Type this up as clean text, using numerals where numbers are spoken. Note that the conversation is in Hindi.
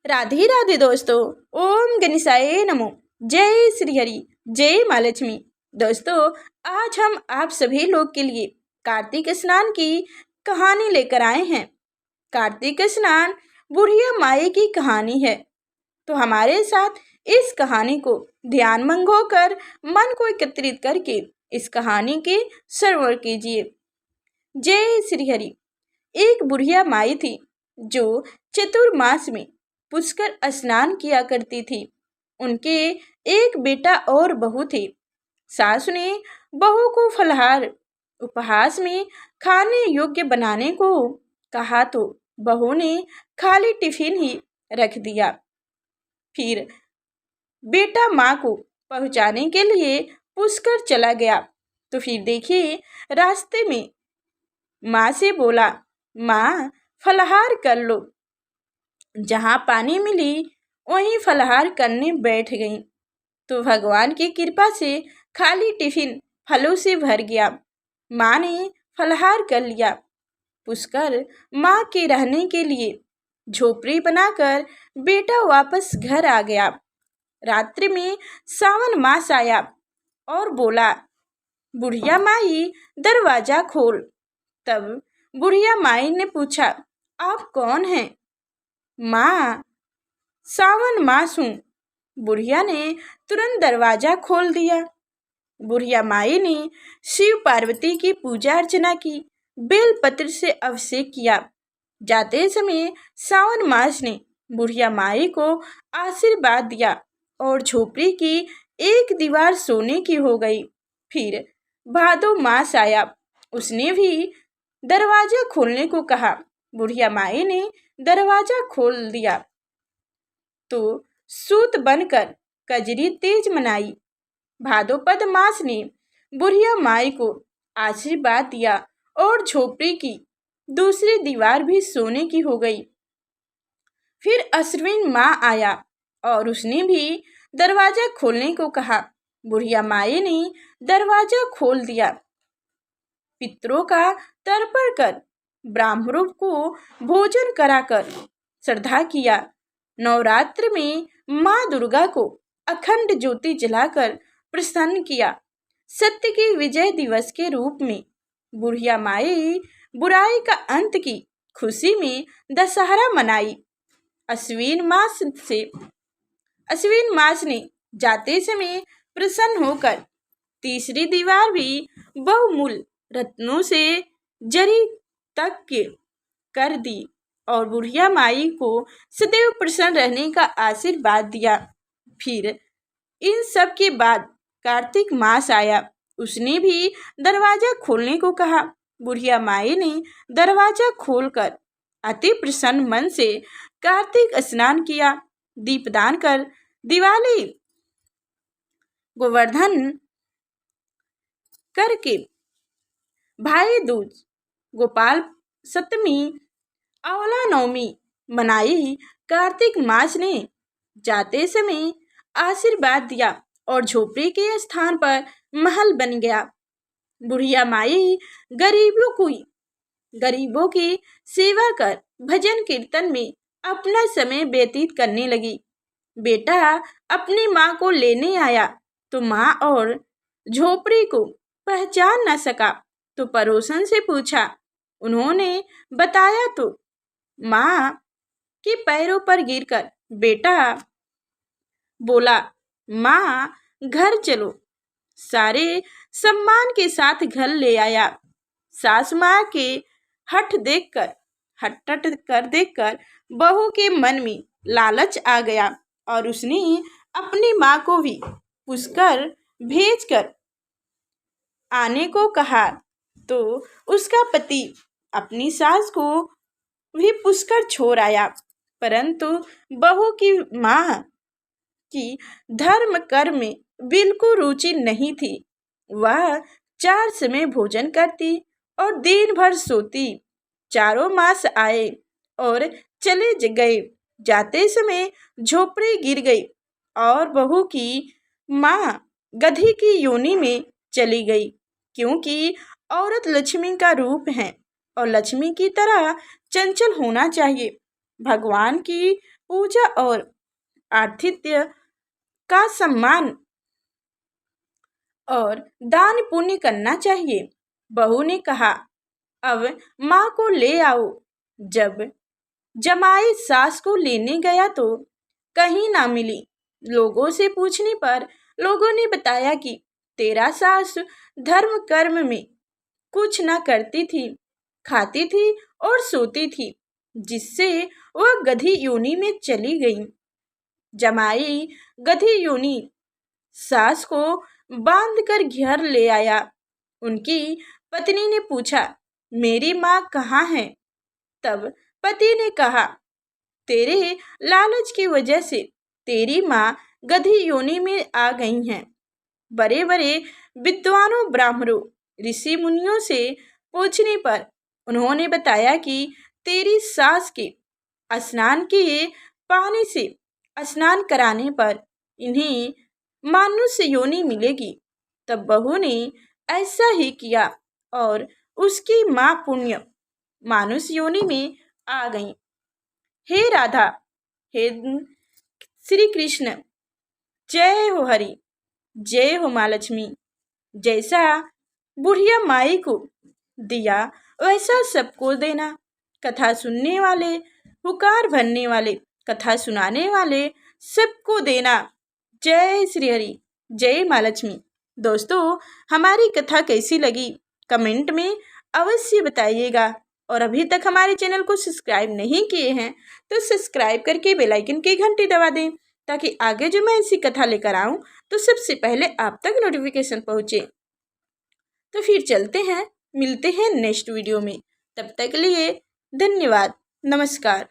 राधे राधे दोस्तों। ओम गणेशाय नमो। जय श्री हरि, जय माँ लक्ष्मी। दोस्तों, आज हम आप सभी लोग के लिए कार्तिक स्नान की कहानी लेकर आए हैं। कार्तिक स्नान बुढ़िया माई की कहानी है। तो हमारे साथ इस कहानी को ध्यान मंगोकर मन को एकत्रित करके इस कहानी के श्रवण कीजिए। जय श्री हरि। एक बुढ़िया माई थी जो चतुर्मास में पुष्कर स्नान किया करती थी। उनके एक बेटा और बहू थे। सास ने बहू को फलाहार उपहास में खाने योग्य बनाने को कहा तो बहू ने खाली टिफिन ही रख दिया। फिर बेटा माँ को पहुँचाने के लिए पुष्कर चला गया। तो फिर देखिए, रास्ते में माँ से बोला, माँ फलाहार कर लो। जहाँ पानी मिली वहीं फलाहार करने बैठ गई। तो भगवान की कृपा से खाली टिफिन फलों से भर गया। माँ ने फलाहार कर लिया। पुष्कर माँ के रहने के लिए झोपड़ी बनाकर बेटा वापस घर आ गया। रात्रि में सावन मास आया और बोला, बुढ़िया माई दरवाजा खोल। तब बुढ़िया माई ने पूछा, आप कौन हैं? माँ, सावन मास हूँ। बुढ़िया ने तुरंत दरवाजा खोल दिया। बुढ़िया माई ने शिव पार्वती की पूजा अर्चना की, बेलपत्र से अभिषेक किया। जाते समय सावन मास ने बुढ़िया माई को आशीर्वाद दिया और झोपड़ी की एक दीवार सोने की हो गई। फिर भादो मास आया। उसने भी दरवाजा खोलने को कहा। बुढ़िया माई ने दरवाजा खोल दिया तो सूत बनकर कजरी तेज मनाई। भादोपद मास ने बुढ़िया माई को आशीर्वाद दिया और झोपड़ी की दूसरी दीवार भी सोने की हो गई। फिर अश्विन माह आया और उसने भी दरवाजा खोलने को कहा। बुढ़िया माई ने दरवाजा खोल दिया। पितरों का तर्पण कर ब्राह्मणों को भोजन कराकर श्रद्धा किया। नवरात्र में माँ दुर्गा को अखंड ज्योति जलाकर प्रसन्न किया। सत्य के विजय दिवस के रूप में बुढ़िया माई बुराई का अंत की खुशी में दशहरा मनाई। अश्विन मास ने जाते समय प्रसन्न होकर तीसरी दीवार भी बहुमूल्य रत्नों से जरी तक के कर दी और बुढ़िया माई को सदैव प्रसन्न रहने का आशीर्वाद दिया। फिर इन सब के बाद कार्तिक मास आया। उसने भी दरवाजा खोलने को कहा। बुढ़िया माई ने दरवाजा खोलकर अति प्रसन्न मन से कार्तिक स्नान किया। दीपदान कर दिवाली गोवर्धन करके भाई दूज गोपाल सप्तमी आंवला नवमी मनाई। कार्तिक मास ने जाते समय आशीर्वाद दिया और झोपड़ी के स्थान पर महल बन गया। बुढ़िया माई गरीबों की सेवा कर भजन कीर्तन में अपना समय व्यतीत करने लगी। बेटा अपनी माँ को लेने आया तो माँ और झोपड़ी को पहचान न सका तो पड़ोसन से पूछा। उन्होंने बताया तो माँ के पैरों पर गिरकर बेटा बोला, माँ घर चलो। सारे सम्मान के साथ घर ले आया। सास माँ के हठ देखकर बहू के मन में लालच आ गया और उसने अपनी माँ को भी पुष्कर भेजकर आने को कहा। तो उसका पति अपनी सास को भी पुष्कर छोड़ आया। परंतु बहू की माँ की धर्म कर्म में बिल्कुल रुचि नहीं थी। वह 4 समय भोजन करती और दिन भर सोती। चारों मास आए और चले गए। जाते समय झोपड़ी गिर गई और बहू की माँ गधी की योनि में चली गई, क्योंकि औरत लक्ष्मी का रूप है और लक्ष्मी की तरह चंचल होना चाहिए। भगवान की पूजा और आतिथ्य का सम्मान और दान पुण्य करना चाहिए। बहू ने कहा, अब माँ को ले आओ। जब जमाई सास को लेने गया तो कहीं ना मिली। लोगों से पूछने पर लोगों ने बताया कि तेरा सास धर्म कर्म में कुछ ना करती थी, खाती थी और सोती थी, जिससे वह गधी योनि में चली गई। जमाई गधी योनि सास को बांध कर घर ले आया। उनकी पत्नी ने पूछा, मेरी माँ कहाँ है? तब पति ने कहा, तेरे लालच की वजह से तेरी माँ गधी योनि में आ गई हैं। बड़े बड़े विद्वानों, ब्राह्मणों, ऋषि मुनियों से पूछने पर उन्होंने बताया कि तेरी सास के स्नान किए पानी से स्नान कराने पर इन्हें मानुष योनि मिलेगी। तब बहू ने ऐसा ही किया और उसकी माँ पुण्य मानुष योनि में आ गई। हे राधा, हे श्री कृष्ण, जय हो हरि, जय हो माँ लक्ष्मी। जैसा बुढ़िया माई को दिया वैसा सबको देना। कथा सुनने वाले, पुकार भरने वाले, कथा सुनाने वाले सबको देना। जय श्री हरि, जय माँ लक्ष्मी। दोस्तों, हमारी कथा कैसी लगी कमेंट में अवश्य बताइएगा। और अभी तक हमारे चैनल को सब्सक्राइब नहीं किए हैं तो सब्सक्राइब करके बेल आइकन की घंटी दबा दें, ताकि आगे जो मैं ऐसी कथा लेकर आऊँ तो सबसे पहले आप तक नोटिफिकेशन पहुँचे। तो फिर चलते हैं, मिलते हैं नेक्स्ट वीडियो में। तब तक के लिए धन्यवाद, नमस्कार।